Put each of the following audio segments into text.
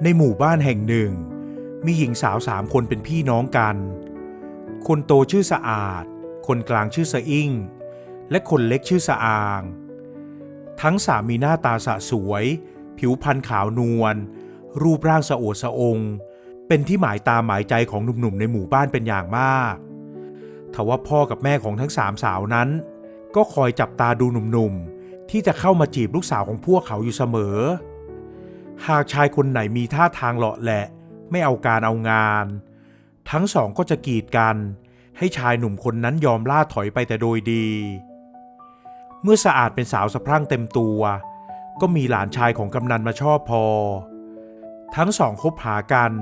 ในหมู่บ้านแห่งหนึ่งมีหญิงสาว3 คนเป็นพี่น้องกันคนโตชื่อสะอาดคนกลางชื่อสะอิ่งและคนเล็กชื่อสะอางทั้งสามมีหน้าตาสะสวยผิวพรรณขาวนวลรูปร่างสะโอดสะองเป็นที่หมายตาหมายใจของหนุ่มๆในหมู่บ้านเป็นอย่างมากทว่าพ่อกับแม่ของทั้ง3 สาวนั้นก็คอยจับตาดูหนุ่มๆที่จะเข้ามาจีบลูกสาวของพวกเขาอยู่เสมอหากชายคนไหนมีท่าทางเลาะแหละไม่เอาการเอางานทั้งสองก็จะกีดกันให้ชายหนุ่มคนนั้นยอมล่าถอยไปแต่โดยดีเมื่อสะอาดเป็นสาวสะพรั่งเต็มตัวก็มีหลานชายของกำนันมาชอบพอทั้งสองคบหากัน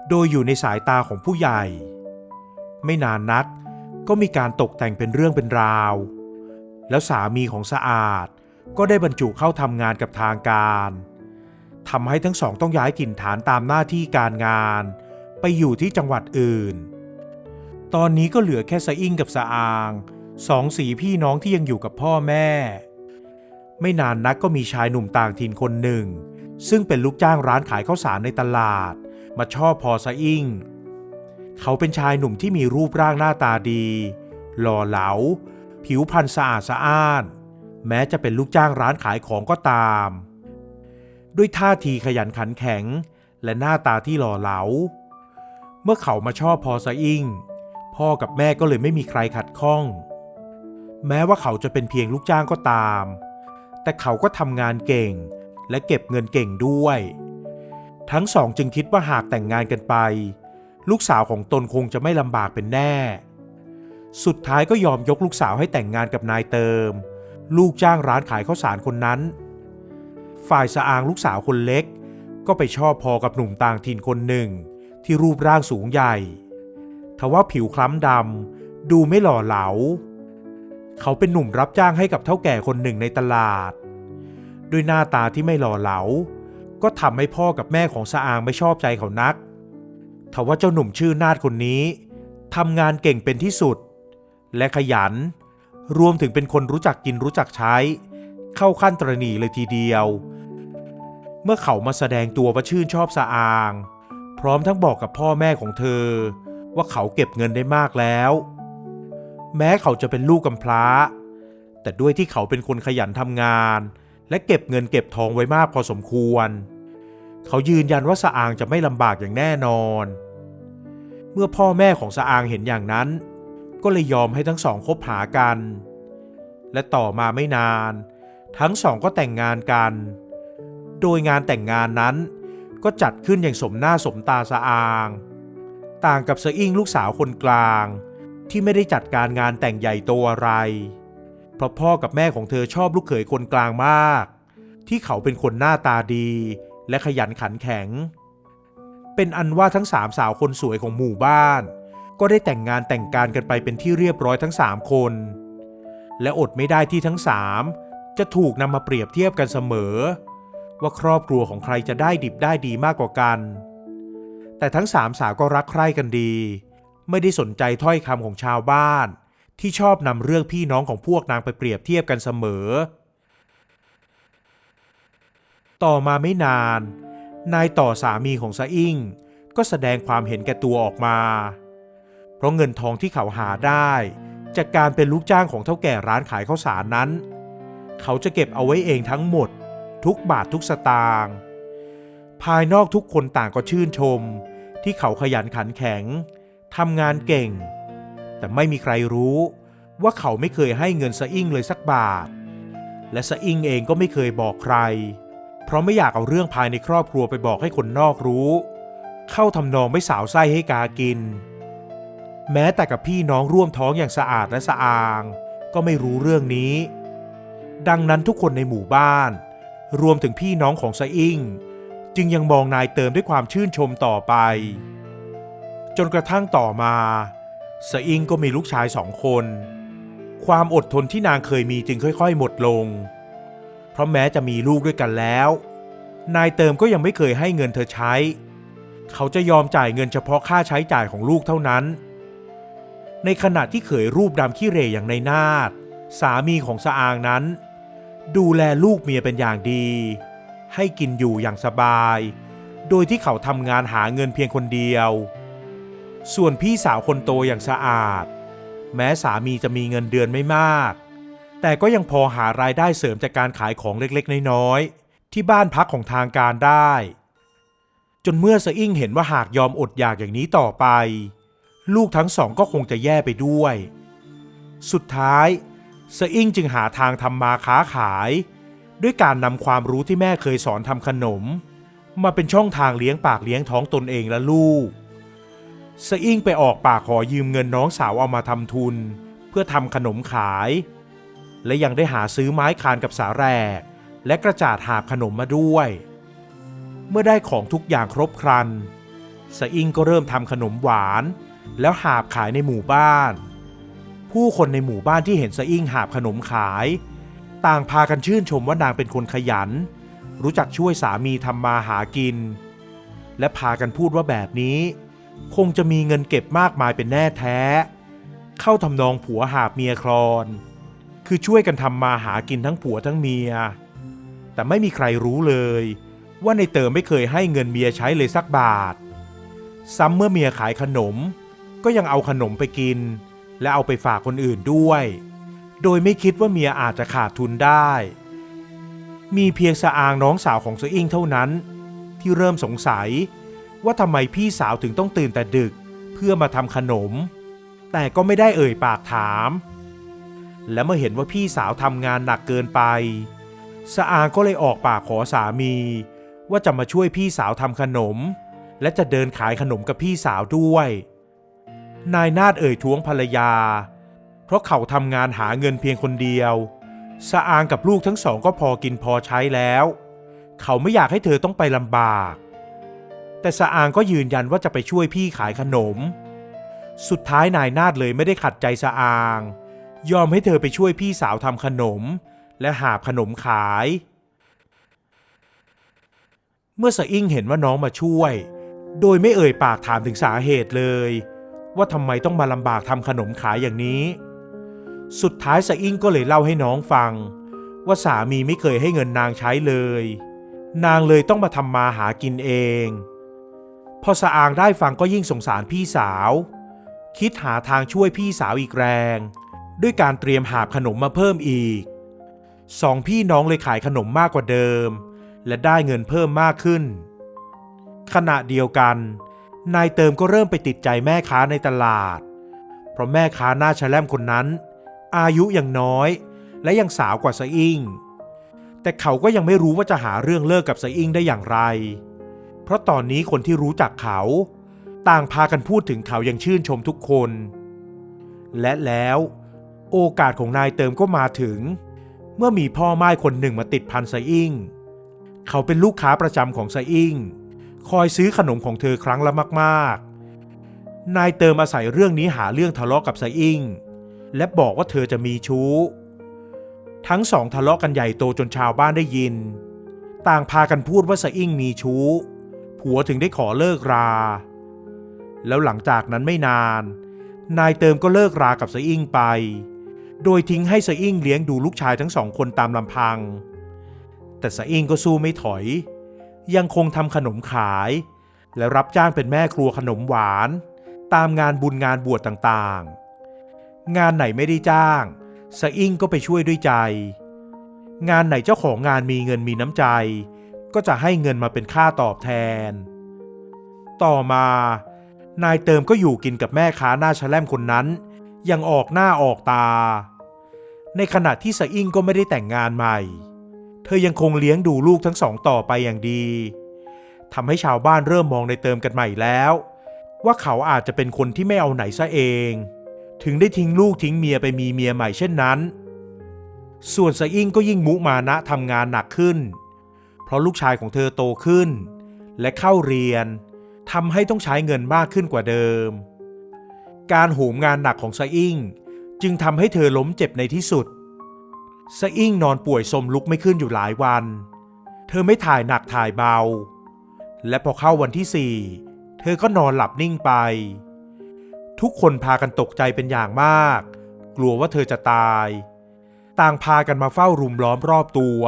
โดยอยู่ในสายตาของผู้ใหญ่ไม่นานนักก็มีการตกแต่งเป็นเรื่องเป็นราวแล้วสามีของสะอาดก็ได้บรรจุเข้าทำงานกับทางการทำให้ทั้งสองต้องย้ายถิ่นฐานตามหน้าที่การงานไปอยู่ที่จังหวัดอื่นตอนนี้ก็เหลือแค่สะอิ่งกับสะอาง2 สีพี่น้องที่ยังอยู่กับพ่อแม่ไม่นานนักก็มีชายหนุ่มต่างถิ่นคนหนึ่งซึ่งเป็นลูกจ้างร้านขายข้าวสารในตลาดมาชอบพอสะอิ่งเขาเป็นชายหนุ่มที่มีรูปร่างหน้าตาดีหล่อเหลาผิวพรรณสะอาดสะอ้านแม้จะเป็นลูกจ้างร้านขายของก็ตามด้วยท่าทีขยันขันแข็งและหน้าตาที่หล่อเหลาเมื่อเขามาชอบพอสะอิ่งพ่อกับแม่ก็เลยไม่มีใครขัดข้องแม้ว่าเขาจะเป็นเพียงลูกจ้างก็ตามแต่เขาก็ทำงานเก่งและเก็บเงินเก่งด้วยทั้งสองจึงคิดว่าหากแต่งงานกันไปลูกสาวของตนคงจะไม่ลำบากเป็นแน่สุดท้ายก็ยอมยกลูกสาวให้แต่งงานกับนายเติมลูกจ้างร้านขายข้าวสารคนนั้นฝ่ายสะอางลูกสาวคนเล็กก็ไปชอบพอกับหนุ่มต่างถิ่นคนหนึ่งที่รูปร่างสูงใหญ่ทว่าผิวคล้ำดำดูไม่หล่อเหลาเขาเป็นหนุ่มรับจ้างให้กับเฒ่าแก่คนหนึ่งในตลาดด้วยหน้าตาที่ไม่หล่อเหลาก็ทำให้พ่อกับแม่ของสะอางไม่ชอบใจเขานักทว่าเจ้าหนุ่มชื่อนาฏคนนี้ทำงานเก่งเป็นที่สุดและขยันรวมถึงเป็นคนรู้จักกินรู้จักใช้เข้าขั้นตระหนี่เลยทีเดียวเมื่อเขามาแสดงตัวว่าชื่นชอบสะอางพร้อมทั้งบอกกับพ่อแม่ของเธอว่าเขาเก็บเงินได้มากแล้วแม้เขาจะเป็นลูกกำพร้าแต่ด้วยที่เขาเป็นคนขยันทำงานและเก็บเงินเก็บทองไว้มากพอสมควรเขายืนยันว่าสะอางจะไม่ลำบากอย่างแน่นอนเมื่อพ่อแม่ของสะอางเห็นอย่างนั้นก็เลยยอมให้ทั้งสองคบหากันและต่อมาไม่นานทั้งสองก็แต่งงานกันโดยงานแต่งงานนั้นก็จัดขึ้นอย่างสมหน้าสมตาสะอางต่างกับสะอิ่งลูกสาวคนกลางที่ไม่ได้จัดการงานแต่งใหญ่โตอะไรเพราะพ่อกับแม่ของเธอชอบลูกเขยคนกลางมากที่เขาเป็นคนหน้าตาดีและขยันขันแข็งเป็นอันว่าทั้ง3 สาวคนสวยของหมู่บ้านก็ได้แต่งงานแต่งการกันไปเป็นที่เรียบร้อยทั้ง3 คนและอดไม่ได้ที่ทั้ง3จะถูกนำมาเปรียบเทียบกันเสมอว่าครอบครัวของใครจะได้ดิบได้ดีมากกว่ากันแต่ทั้ง3 สาวก็รักใคร่กันดีไม่ได้สนใจถ้อยคำของชาวบ้านที่ชอบนำเรื่องพี่น้องของพวกนางไปเปรียบเทียบกันเสมอต่อมาไม่นานนายต่อสามีของสะอิ่งก็แสดงความเห็นแก่ตัวออกมาเพราะเงินทองที่เขาหาได้จากการเป็นลูกจ้างของเฒ่าแก่ร้านขายข้าวสารนั้นเขาจะเก็บเอาไว้เองทั้งหมดทุกบาททุกสตางค์ภายนอกทุกคนต่างก็ชื่นชมที่เขาขยันขันแข็งทำงานเก่งแต่ไม่มีใครรู้ว่าเขาไม่เคยให้เงินสะอิ่งเลยสักบาทและสะอิ่งเองก็ไม่เคยบอกใครเพราะไม่อยากเอาเรื่องภายในครอบครัวไปบอกให้คนนอกรู้เข้าทำนองไม่สาวไส้ให้กากินแม้แต่กับพี่น้องร่วมท้องอย่างสะอาดและสะอางก็ไม่รู้เรื่องนี้ดังนั้นทุกคนในหมู่บ้านรวมถึงพี่น้องของสะอิ่งจึงยังมองนายเติมด้วยความชื่นชมต่อไปจนกระทั่งต่อมาสะอิ่งก็มีลูกชาย2 คนความอดทนที่นางเคยมีจึงค่อยๆหมดลงเพราะแม้จะมีลูกด้วยกันแล้วนายเติมก็ยังไม่เคยให้เงินเธอใช้เขาจะยอมจ่ายเงินเฉพาะค่าใช้จ่ายของลูกเท่านั้นในขณะที่เขยรูปดำขี้เหร่อย่างนายนาฏสามีของสะอางนั้นดูแลลูกเมียเป็นอย่างดีให้กินอยู่อย่างสบาย โดยที่เขาทำงานหาเงินเพียงคนเดียวส่วนพี่สาวคนโตอย่างสะอาดแม้สามีจะมีเงินเดือนไม่มากแต่ก็ยังพอหารายได้เสริมจากการขายของเล็กๆน้อยๆที่บ้านพักของทางการได้จนเมื่อสะอิ่งเห็นว่าหากยอมอดอยากอย่างนี้ต่อไปลูกทั้งสองก็คงจะแย่ไปด้วยสุดท้ายสะอิ่งจึงหาทางทำมาค้าขายด้วยการนำความรู้ที่แม่เคยสอนทำขนมมาเป็นช่องทางเลี้ยงปากเลี้ยงท้องตนเองและลูกสะอิ่งไปออกปากขอยืมเงินน้องสาวเอามาทำทุนเพื่อทำขนมขายและยังได้หาซื้อไม้คานกับสาแหรกและกระจาดหาบขนมมาด้วยเมื่อได้ของทุกอย่างครบครันสะอิ่งก็เริ่มทำขนมหวานแล้วหาบขายในหมู่บ้านผู้คนในหมู่บ้านที่เห็นสะอิ่งหาบขนมขายต่างพากันชื่นชมว่านางเป็นคนขยันรู้จักช่วยสามีทำมาหากินและพากันพูดว่าแบบนี้คงจะมีเงินเก็บมากมายเป็นแน่แท้เข้าทำนองผัวหาบเมียคลอนคือช่วยกันทำมาหากินทั้งผัวทั้งเมียแต่ไม่มีใครรู้เลยว่าในเติมไม่เคยให้เงินเมียใช้เลยสักบาทซ้ำเมื่อเมียขายขนมก็ยังเอาขนมไปกินและเอาไปฝากคนอื่นด้วยโดยไม่คิดว่าเมียอาจจะขาดทุนได้มีเพียงสะอางน้องสาวของสะอิ่งเท่านั้นที่เริ่มสงสัยว่าทำไมพี่สาวถึงต้องตื่นแต่ดึกเพื่อมาทำขนมแต่ก็ไม่ได้เอ่ยปากถามและเมื่อเห็นว่าพี่สาวทำงานหนักเกินไปสะอางก็เลยออกปากขอสามีว่าจะมาช่วยพี่สาวทำขนมและจะเดินขายขนมกับพี่สาวด้วยนายนาฏเอ่ยท้วงภรรยาเพราะเขาทำงานหาเงินเพียงคนเดียวสะอางกับลูกทั้งสองก็พอกินพอใช้แล้วเขาไม่อยากให้เธอต้องไปลำบากแต่สะอางก็ยืนยันว่าจะไปช่วยพี่ขายขนมสุดท้ายนายนาฏเลยไม่ได้ขัดใจสะอางยอมให้เธอไปช่วยพี่สาวทำขนมและหาบขนมขายเมื่อสะอิ่งเห็นว่าน้องมาช่วยโดยไม่เอ่ยปากถามถึงสาเหตุเลยว่าทำไมต้องมาลำบากทำขนมขายอย่างนี้สุดท้ายสะอิ่งก็เลยเล่าให้น้องฟังว่าสามีไม่เคยให้เงินนางใช้เลยนางเลยต้องมาทำมาหากินเองพอสะอางได้ฟังก็ยิ่งสงสารพี่สาวคิดหาทางช่วยพี่สาวอีกแรงด้วยการเตรียมหาบขนมมาเพิ่มอีกสองพี่น้องเลยขายขนมมากกว่าเดิมและได้เงินเพิ่มมากขึ้นขณะเดียวกันนายเติมก็เริ่มไปติดใจแม่ค้าในตลาดเพราะแม่ค้าหน้าแฉลมคนนั้นอายุยังน้อยและยังสาวกว่าสะอิ่งแต่เขาก็ยังไม่รู้ว่าจะหาเรื่องเลิกกับสะอิ่งได้อย่างไรเพราะตอนนี้คนที่รู้จักเขาต่างพากันพูดถึงเขาอย่างชื่นชมทุกคนและแล้วโอกาสของนายเติมก็มาถึงเมื่อมีพ่อม่ายคนหนึ่งมาติดพันสะอิ่งเขาเป็นลูกค้าประจำของสะอิ่งคอยซื้อขนมของเธอครั้งละมากๆนายเติมอาศัยเรื่องนี้หาเรื่องทะเลาะกับสะอิ่งและบอกว่าเธอจะมีชู้ทั้งสองทะเลาะกันใหญ่โตจนชาวบ้านได้ยินต่างพากันพูดว่าสะอิ่งมีชู้ผัวถึงได้ขอเลิกราแล้วหลังจากนั้นไม่นานนายเติมก็เลิกรากับสะอิ่งไปโดยทิ้งให้สะอิ่งเลี้ยงดูลูกชายทั้งสองคนตามลำพังแต่สะอิ่งก็สู้ไม่ถอยยังคงทำขนมขายและรับจ้างเป็นแม่ครัวขนมหวานตามงานบุญงานบวชต่างๆงานไหนไม่ได้จ้างสะอิ่งก็ไปช่วยด้วยใจงานไหนเจ้าของงานมีเงินมีน้ำใจก็จะให้เงินมาเป็นค่าตอบแทนต่อมานายเติมก็อยู่กินกับแม่ค้าหน้าแฉลมคนนั้นยังออกหน้าออกตาในขณะที่สะอิ่งก็ไม่ได้แต่งงานใหม่เธอยังคงเลี้ยงดูลูกทั้งสองต่อไปอย่างดีทำให้ชาวบ้านเริ่มมองนายเติมกันใหม่แล้วว่าเขาอาจจะเป็นคนที่ไม่เอาไหนซะเองถึงได้ทิ้งลูกทิ้งเมียไปมีเมียใหม่เช่นนั้นส่วนสะอิ่งก็ยิ่งมุมานะทำงานหนักขึ้นเพราะลูกชายของเธอโตขึ้นและเข้าเรียนทำให้ต้องใช้เงินมากขึ้นกว่าเดิมการโหมงานหนักของสะอิ่งจึงทำให้เธอล้มเจ็บในที่สุดสะอิ่งนอนป่วยทรมลุกไม่ขึ้นอยู่หลายวันเธอไม่ถ่ายหนักถ่ายเบาและพอเข้าวันที่4เธอก็นอนหลับนิ่งไปทุกคนพากันตกใจเป็นอย่างมากกลัวว่าเธอจะตายต่างพากันมาเฝ้ารุมล้อมรอบตัว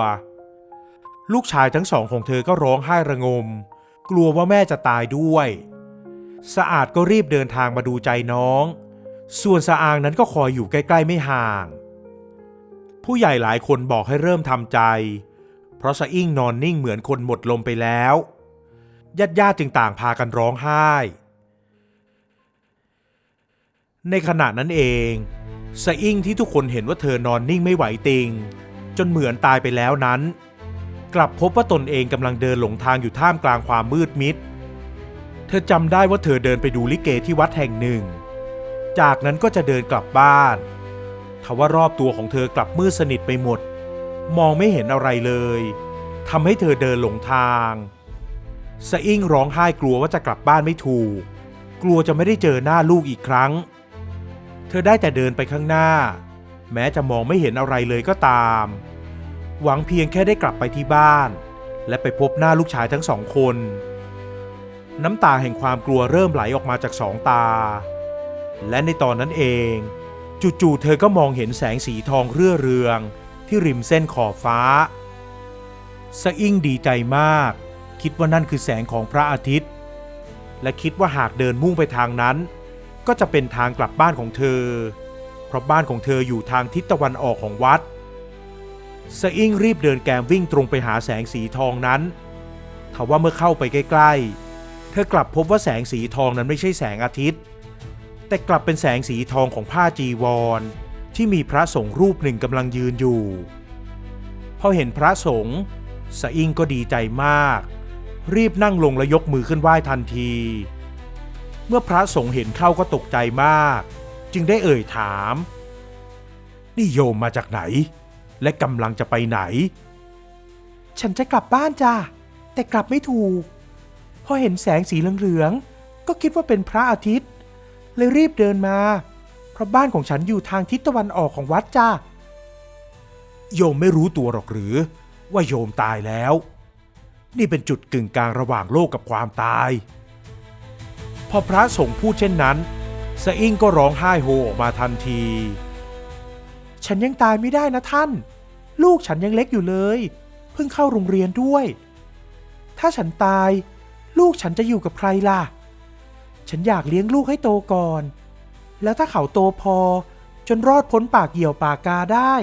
ลูกชายทั้งสองของเธอก็ร้องไห้ระงม กลัวว่าแม่จะตายด้วยสะอาดก็รีบเดินทางมาดูใจน้องส่วนสะอางนั้นก็คอยอยู่ใกล้ๆไม่ห่างผู้ใหญ่หลายคนบอกให้เริ่มทำใจเพราะสะอิ่งนอนนิ่งเหมือนคนหมดลมไปแล้วญาติจึงต่างพากันร้องไห้ในขณะนั้นเองสะอิ่งที่ทุกคนเห็นว่าเธอนอนนิ่งไม่ไหวติงจนเหมือนตายไปแล้วนั้นกลับพบว่าตนเองกำลังเดินหลงทางอยู่ท่ามกลางความมืดมิดเธอจำได้ว่าเธอเดินไปดูลิเกที่วัดแห่งหนึ่งจากนั้นก็จะเดินกลับบ้านทว่ารอบตัวของเธอกลับมืดสนิทไปหมดมองไม่เห็นอะไรเลยทำให้เธอเดินหลงทางสะอิ่งร้องไห้กลัวว่าจะกลับบ้านไม่ถูกกลัวจะไม่ได้เจอหน้าลูกอีกครั้งเธอได้แต่เดินไปข้างหน้าแม้จะมองไม่เห็นอะไรเลยก็ตามหวังเพียงแค่ได้กลับไปที่บ้านและไปพบหน้าลูกชายทั้งสองคนน้ำตาแห่งความกลัวเริ่มไหลออกมาจากสองตาและในตอนนั้นเองจู่ๆเธอก็มองเห็นแสงสีทองเรื่อเรืองที่ริมเส้นขอบฟ้าสะอิ่งดีใจมากคิดว่านั่นคือแสงของพระอาทิตย์และคิดว่าหากเดินมุ่งไปทางนั้นก็จะเป็นทางกลับบ้านของเธอเพราะบ้านของเธออยู่ทางทิศตะวันออกของวัดสะอิ่งรีบเดินแกมวิ่งตรงไปหาแสงสีทองนั้นทว่าเมื่อเข้าไปใกล้ๆเธอกลับพบว่าแสงสีทองนั้นไม่ใช่แสงอาทิตย์แต่กลับเป็นแสงสีทองของผ้าจีวรที่มีพระสงฆ์รูปหนึ่งกำลังยืนอยู่พอเห็นพระสงฆ์สะอิ่งก็ดีใจมากรีบนั่งลงและยกมือขึ้นไหว้ทันทีเมื่อพระสงฆ์เห็นเข้าก็ตกใจมากจึงได้เอ่ยถามนี่โยมมาจากไหนและกำลังจะไปไหนฉันจะกลับบ้านจ้าแต่กลับไม่ถูกพอเห็นแสงสีเหลืองๆก็คิดว่าเป็นพระอาทิตย์เลยรีบเดินมาเพราะบ้านของฉันอยู่ทางทิศตะวันออกของวัดจ้าโยมไม่รู้ตัวหรอกหรือว่าโยมตายแล้วนี่เป็นจุดกึ่งกลางระหว่างโลกกับความตายพอพระสงฆ์พูดเช่นนั้นสะอิ่งก็ร้องไห้โฮออกมาทันทีฉันยังตายไม่ได้นะท่านลูกฉันยังเล็กอยู่เลยเพิ่งเข้าโรงเรียนด้วยถ้าฉันตายลูกฉันจะอยู่กับใครล่ะฉันอยากเลี้ยงลูกให้โตก่อนแล้วถ้าเขาโตพอจนรอดพ้นปากเหยี่ยวปากกาได้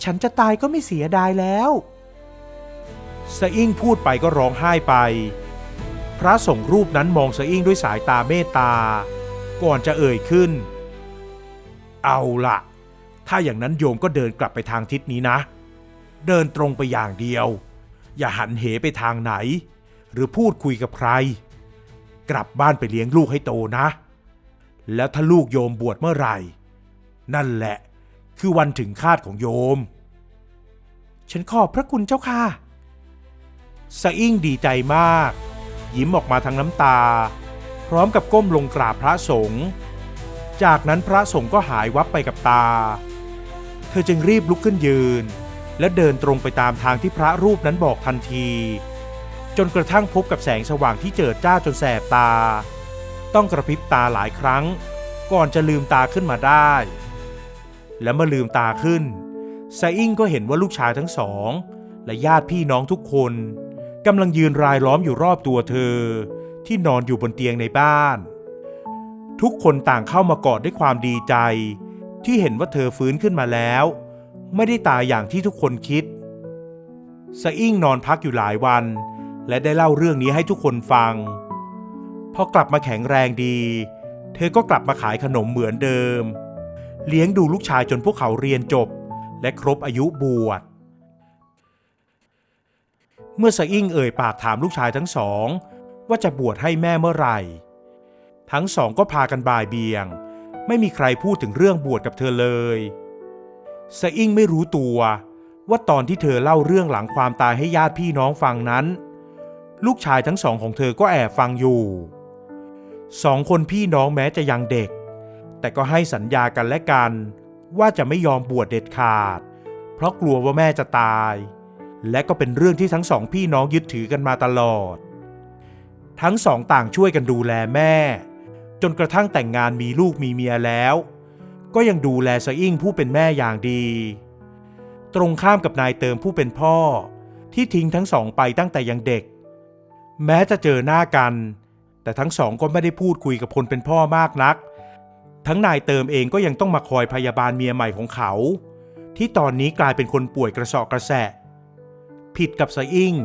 ฉันจะตายก็ไม่เสียดายแล้วสะอิ่งพูดไปก็ร้องไห้ไปพระสงฆ์รูปนั้นมองสะอิ่งด้วยสายตาเมตตาก่อนจะเอ่ยขึ้นเอาล่ะถ้าอย่างนั้นโยมก็เดินกลับไปทางทิศนี้นะเดินตรงไปอย่างเดียวอย่าหันเหไปทางไหนหรือพูดคุยกับใครกลับบ้านไปเลี้ยงลูกให้โตนะแล้วถ้าลูกโยมบวชเมื่อไหร่นั่นแหละคือวันถึงคาดของโยมฉันขอบพระคุณเจ้าค่ะสะอิ่งดีใจมากยิ้มออกมาทั้งน้ำตาพร้อมกับก้มลงกราบพระสงฆ์จากนั้นพระสงฆ์ก็หายวับไปกับตาเธอจึงรีบลุกขึ้นยืนและเดินตรงไปตามทางที่พระรูปนั้นบอกทันทีจนกระทั่งพบกับแสงสว่างที่เจิดจ้าจนแสบตาต้องกระพริบตาหลายครั้งก่อนจะลืมตาขึ้นมาได้และเมื่อลืมตาขึ้นสะอิ่งก็เห็นว่าลูกชายทั้งสองและญาติพี่น้องทุกคนกำลังยืนรายล้อมอยู่รอบตัวเธอที่นอนอยู่บนเตียงในบ้านทุกคนต่างเข้ามากอดด้วยความดีใจที่เห็นว่าเธอฟื้นขึ้นมาแล้วไม่ได้ตายอย่างที่ทุกคนคิดสะอิ่งนอนพักอยู่หลายวันและได้เล่าเรื่องนี้ให้ทุกคนฟังพอกลับมาแข็งแรงดีเธอก็กลับมาขายขนมเหมือนเดิมเลี้ยงดูลูกชายจนพวกเขาเรียนจบและครบอายุบวชเมื่อสะอิ่งเอ่ยปากถามลูกชายทั้งสองว่าจะบวชให้แม่เมื่อไหร่ทั้งสองก็พากันบ่ายเบี่ยงไม่มีใครพูดถึงเรื่องบวชกับเธอเลยสะอิ่งไม่รู้ตัวว่าตอนที่เธอเล่าเรื่องหลังความตายให้ญาติพี่น้องฟังนั้นลูกชายทั้งสองของเธอก็แอบฟังอยู่สองคนพี่น้องแม้จะยังเด็กแต่ก็ให้สัญญากันและกันว่าจะไม่ยอมบวชเด็ดขาดเพราะกลัวว่าแม่จะตายและก็เป็นเรื่องที่ทั้งสองพี่น้องยึดถือกันมาตลอดทั้งสองต่างช่วยกันดูแลแม่จนกระทั่งแต่งงานมีลูกมีเมียแล้วก็ยังดูแลสะอิ่งผู้เป็นแม่อย่างดีตรงข้ามกับนายเติมผู้เป็นพ่อที่ทิ้งทั้งสองไปตั้งแต่ยังเด็ก แม้จะเจอหน้ากันแต่ทั้งสองก็ไม่ได้พูดคุยกับคนเป็นพ่อมากนักทั้งนายเติมเองก็ยังต้องมาคอยพยาบาลเมียใหม่ของเขาที่ตอนนี้กลายเป็นคนป่วยกระเสาะกระแสะผิดกับสะอิ่ง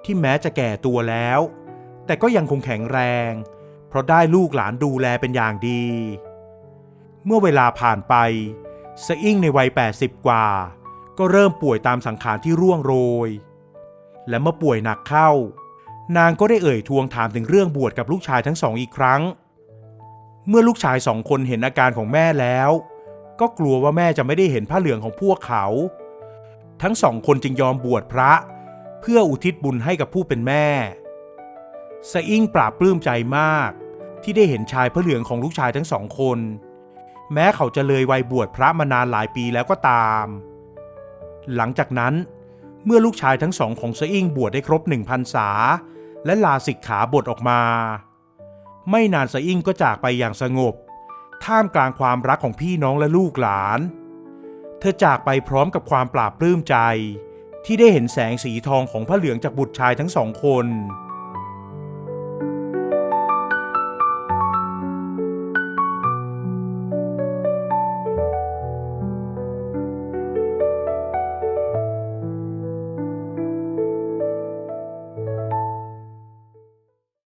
ที่แม้จะแก่ตัวแล้วแต่ก็ยังคงแข็งแรงเพราะได้ลูกหลานดูแลเป็นอย่างดีเมื่อเวลาผ่านไปสะอิ่งในวัย80กว่าก็เริ่มป่วยตามสังขารที่ร่วงโรยและเมื่อป่วยหนักเข้านางก็ได้เอ่ยทวงถามถึงเรื่องบวชกับลูกชายทั้งสองอีกครั้งเมื่อลูกชาย2 คนเห็นอาการของแม่แล้วก็กลัวว่าแม่จะไม่ได้เห็นผ้าเหลืองของพวกเขาทั้ง2 คนจึงยอมบวชพระเพื่ออุทิศบุญให้กับผู้เป็นแม่สะอิ่งปราบปลื้มใจมากที่ได้เห็นชายผ้าเหลืองของลูกชายทั้ง2 คนแม้เขาจะเลยวัยบวชพระมานานหลายปีแล้วก็ตามหลังจากนั้นเมื่อลูกชายทั้ง2ของสะอิ่งบวชได้ครบ1 พรรษาและลาสิกขาบทออกมาไม่นานสะอิ่งก็จากไปอย่างสงบท่ามกลางความรักของพี่น้องและลูกหลานเธอจากไปพร้อมกับความปลาบปลื้มใจที่ได้เห็นแสงสีทองของผ้าเหลืองจากบุตรชายทั้ง2 คน